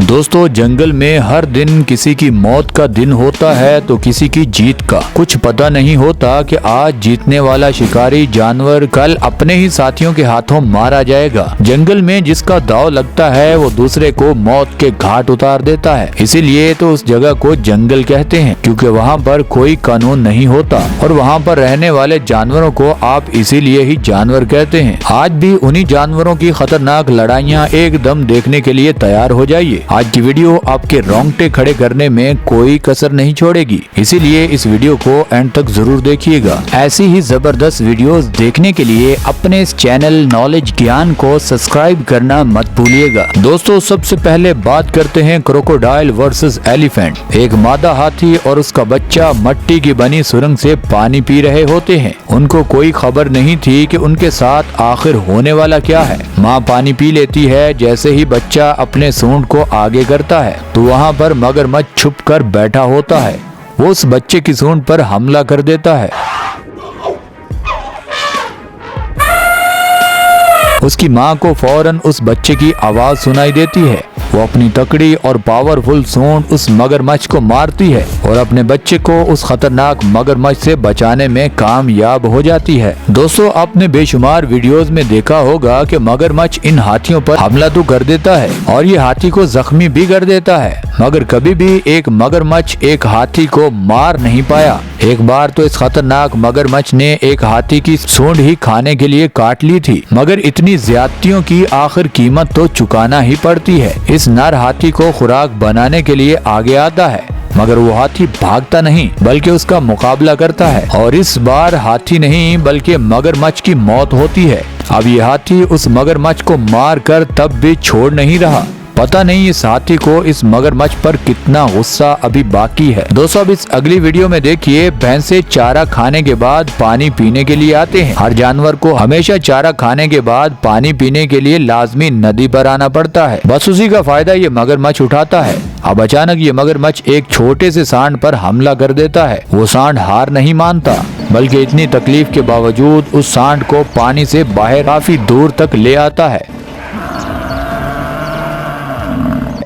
दोस्तों, जंगल में हर दिन किसी की मौत का दिन होता है तो किसी की जीत का। कुछ पता नहीं होता कि आज जीतने वाला शिकारी जानवर कल अपने ही साथियों के हाथों मारा जाएगा। जंगल में जिसका दांव लगता है वो दूसरे को मौत के घाट उतार देता है। इसीलिए तो उस जगह को जंगल कहते हैं, क्योंकि वहाँ पर कोई कानून नहीं होता और वहाँ पर रहने वाले जानवरों को आप इसीलिए ही जानवर कहते हैं। आज भी उन्हीं जानवरों की खतरनाक लड़ाइयाँ एकदम देखने के लिए तैयार हो जाइए। आज की वीडियो आपके रोंगटे खड़े करने में कोई कसर नहीं छोड़ेगी, इसीलिए इस वीडियो को एंड तक जरूर देखिएगा। ऐसी ही जबरदस्त वीडियोस देखने के लिए अपने इस चैनल नॉलेज ज्ञान को सब्सक्राइब करना मत भूलिएगा। दोस्तों, सबसे पहले बात करते हैं क्रोकोडाइल वर्सेस एलिफेंट। एक मादा हाथी और उसका बच्चा मट्टी की बनी सुरंग से पानी पी रहे होते हैं। उनको कोई खबर नहीं थी कि उनके साथ आखिर होने वाला क्या है। माँ पानी पी लेती है, जैसे ही बच्चा अपने सूंड को आगे करता है तो वहाँ पर मगरमच्छ छुप कर बैठा होता है। वो उस बच्चे की सूंड पर हमला कर देता है। उसकी माँ को फौरन उस बच्चे की आवाज सुनाई देती है। वो अपनी तकड़ी और पावरफुल सूंड उस मगरमच्छ को मारती है और अपने बच्चे को उस खतरनाक मगरमच्छ से बचाने में कामयाब हो जाती है। दोस्तों, आपने बेशुमार वीडियोस में देखा होगा कि मगरमच्छ इन हाथियों पर हमला तो कर देता है और ये हाथी को जख्मी भी कर देता है, मगर कभी भी एक मगरमच्छ एक हाथी को मार नहीं पाया। एक बार तो इस खतरनाक मगरमच्छ ने एक हाथी की सूंड ही खाने के लिए काट ली थी, मगर इतनी ज्यादतियों की आखिर कीमत तो चुकाना ही पड़ती है। इस नर हाथी को खुराक बनाने के लिए आगे आता है, मगर वो हाथी भागता नहीं बल्कि उसका मुकाबला करता है और इस बार हाथी नहीं बल्कि मगरमच्छ की मौत होती है। अब ये हाथी उस मगरमच्छ को मार कर तब भी छोड़ नहीं रहा। पता नहीं इस हाथी को इस मगरमच्छ पर कितना गुस्सा अभी बाकी है। दोस्तों, अब इस अगली वीडियो में देखिए, भैंसे चारा खाने के बाद पानी पीने के लिए आते हैं। हर जानवर को हमेशा चारा खाने के बाद पानी पीने के लिए लाजमी नदी पर आना पड़ता है। बस उसी का फायदा ये मगरमच्छ उठाता है। अब अचानक ये मगरमच्छ एक छोटे से सांड पर हमला कर देता है। वो सांड हार नहीं मानता बल्कि इतनी तकलीफ के बावजूद उस सांड को पानी से बाहर काफी दूर तक ले आता है।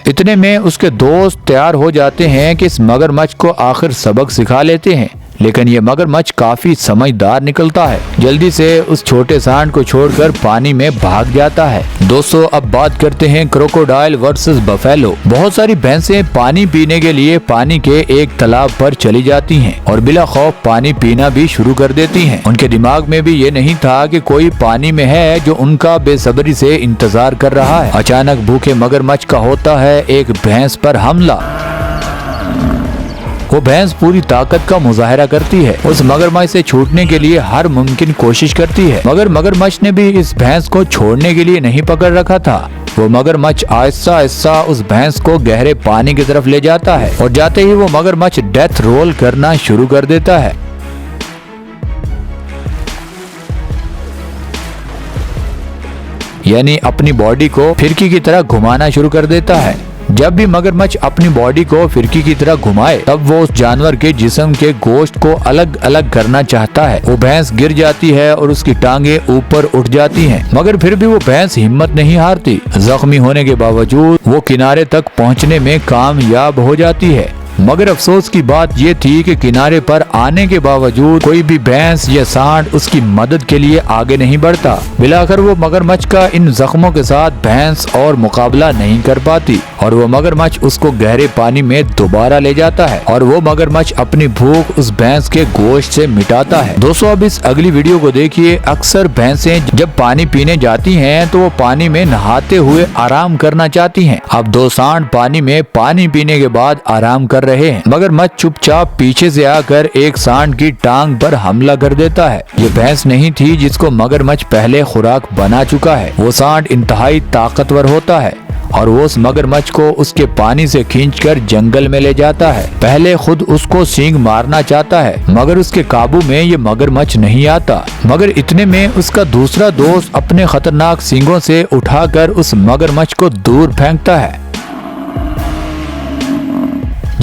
इतने में उसके दोस्त तैयार हो जाते हैं कि इस मगरमच्छ को आखिर सबक सिखा लेते हैं, लेकिन ये मगरमच्छ काफी समझदार निकलता है। जल्दी से उस छोटे सांड को छोड़कर पानी में भाग जाता है। दोस्तों, अब बात करते हैं क्रोकोडाइल वर्सेस बफेलो। बहुत सारी भैंसें पानी पीने के लिए पानी के एक तालाब पर चली जाती हैं और बिला खौफ पानी पीना भी शुरू कर देती हैं। उनके दिमाग में भी ये नहीं था कि कोई पानी में है जो उनका बेसब्री से इंतजार कर रहा है। अचानक भूखे मगरमच्छ का होता है एक भैंस पर हमला। वो भैंस पूरी ताकत का मुजाहरा करती है, उस मगरमच्छ से छूटने के लिए हर मुमकिन कोशिश करती है, मगर मगरमच्छ ने भी इस भैंस को छोड़ने के लिए नहीं पकड़ रखा था। वो मगरमच्छ आहिस्ता आहिस्ता उस भैंस को गहरे पानी की तरफ ले जाता है और जाते ही वो मगरमच्छ डेथ रोल करना शुरू कर देता है। यानी अपनी बॉडी को फिरकी की तरह घुमाना शुरू कर देता है। जब भी मगरमच्छ अपनी बॉडी को फिरकी की तरह घुमाए तब वो उस जानवर के जिस्म के गोश्त को अलग अलग करना चाहता है। वो भैंस गिर जाती है और उसकी टांगे ऊपर उठ जाती हैं, मगर फिर भी वो भैंस हिम्मत नहीं हारती। जख्मी होने के बावजूद वो किनारे तक पहुंचने में कामयाब हो जाती है। मगर अफसोस की बात ये थी कि किनारे पर आने के बावजूद कोई भी भैंस या सांड उसकी मदद के लिए आगे नहीं बढ़ता। मिलाकर वो मगरमच्छ का इन जख्मों के साथ भैंस और मुकाबला नहीं कर पाती और वो मगरमच्छ उसको गहरे पानी में दोबारा ले जाता है और वो मगरमच्छ अपनी भूख उस भैंस के गोश्त से मिटाता है। दोस्तों, अब इस अगली वीडियो को देखिए। अक्सर भैंसें जब पानी पीने जाती हैं तो वो पानी में नहाते हुए आराम करना चाहती हैं। अब दो सांड पानी में पानी पीने के बाद आराम कर रहे हैं। मगरमच्छ चुपचाप पीछे से आकर एक सांड की टांग पर हमला कर देता है। ये भैंस नहीं थी जिसको मगरमच्छ पहले खुराक बना चुका है। वो सांड इंतहाई ताकतवर होता है और वो उस मगरमच्छ को उसके पानी से खींचकर जंगल में ले जाता है। पहले खुद उसको सींग मारना चाहता है, मगर उसके काबू में ये मगरमच्छ नहीं आता। मगर इतने में उसका दूसरा दोस्त अपने खतरनाक सींगों से उठाकर उस मगरमच्छ को दूर फेंकता है।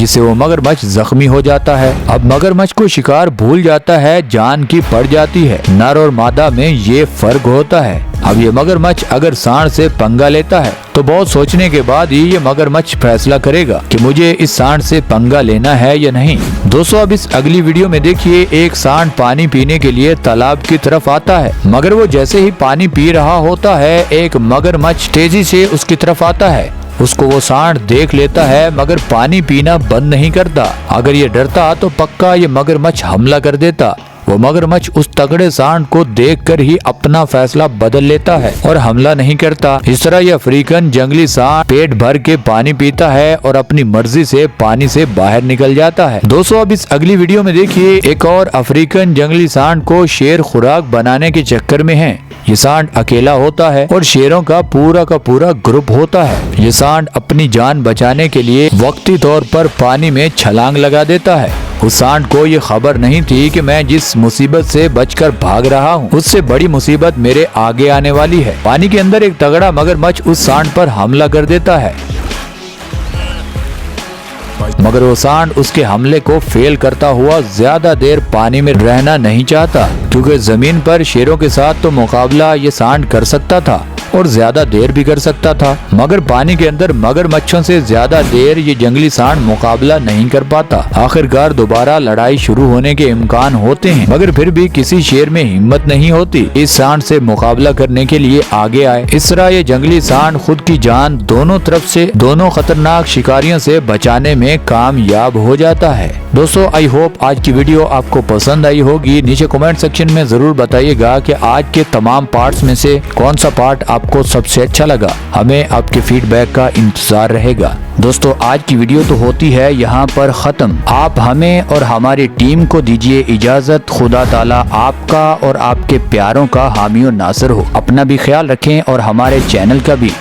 जिससे वो मगरमच्छ जख्मी हो जाता है। अब मगरमच्छ को शिकार भूल जाता है, जान की पड़ जाती है। नर और मादा में ये फर्क होता है। अब ये मगरमच्छ अगर सांड से पंगा लेता है तो बहुत सोचने के बाद ही ये मगरमच्छ फैसला करेगा कि मुझे इस सांड से पंगा लेना है या नहीं। दोस्तों अब इस अगली वीडियो में देखिए, एक सांड पानी पीने के लिए तालाब की तरफ आता है, मगर वो जैसे ही पानी पी रहा होता है, एक मगरमच्छ तेजी से उसकी तरफ आता है। उसको वो सांड देख लेता है, मगर पानी पीना बंद नहीं करता। अगर ये डरता तो पक्का ये मगरमच्छ हमला कर देता। वो मगरमच्छ उस तगड़े सांड को देखकर ही अपना फैसला बदल लेता है और हमला नहीं करता। इस तरह ये अफ्रीकन जंगली सांड पेट भर के पानी पीता है और अपनी मर्जी से पानी से बाहर निकल जाता है। दोस्तों अब इस अगली वीडियो में देखिए, एक और अफ्रीकन जंगली सांड को शेर खुराक बनाने के चक्कर में है। ये सांड अकेला होता है और शेरों का पूरा ग्रुप होता है। ये सांड अपनी जान बचाने के लिए वक्ती तौर पर पानी में छलांग लगा देता है। उस सांड को ये खबर नहीं थी कि मैं जिस मुसीबत से बचकर भाग रहा हूँ, उससे बड़ी मुसीबत मेरे आगे आने वाली है। पानी के अंदर एक तगड़ा मगरमच्छ उस सांड पर हमला कर देता है, मगर वो सांड उसके हमले को फेल करता हुआ ज्यादा देर पानी में रहना नहीं चाहता, क्योंकि जमीन पर शेरों के साथ तो मुकाबला ये सांड कर सकता था और ज्यादा देर भी कर सकता था, मगर पानी के अंदर मगरमच्छों से ज्यादा देर ये जंगली सांड मुकाबला नहीं कर पाता। आखिरकार दोबारा लड़ाई शुरू होने के इम्कान होते हैं, मगर फिर भी किसी शेर में हिम्मत नहीं होती इस सांड से मुकाबला करने के लिए आगे आए। इस तरह ये जंगली सांड खुद की जान दोनों तरफ से दोनों खतरनाक शिकारियों से बचाने में कामयाब हो जाता है। दोस्तों आई होप आज की वीडियो आपको पसंद आई होगी। नीचे कमेंट सेक्शन में जरूर बताइएगा कि आज के तमाम पार्ट्स में से कौन सा पार्ट आपको सबसे अच्छा लगा। हमें आपके फीडबैक का इंतजार रहेगा। दोस्तों आज की वीडियो तो होती है यहाँ पर खत्म। आप हमें और हमारी टीम को दीजिए इजाजत। खुदा ताला आपका और आपके प्यारों का हामी और नासिर हो। अपना भी ख्याल रखें और हमारे चैनल का भी।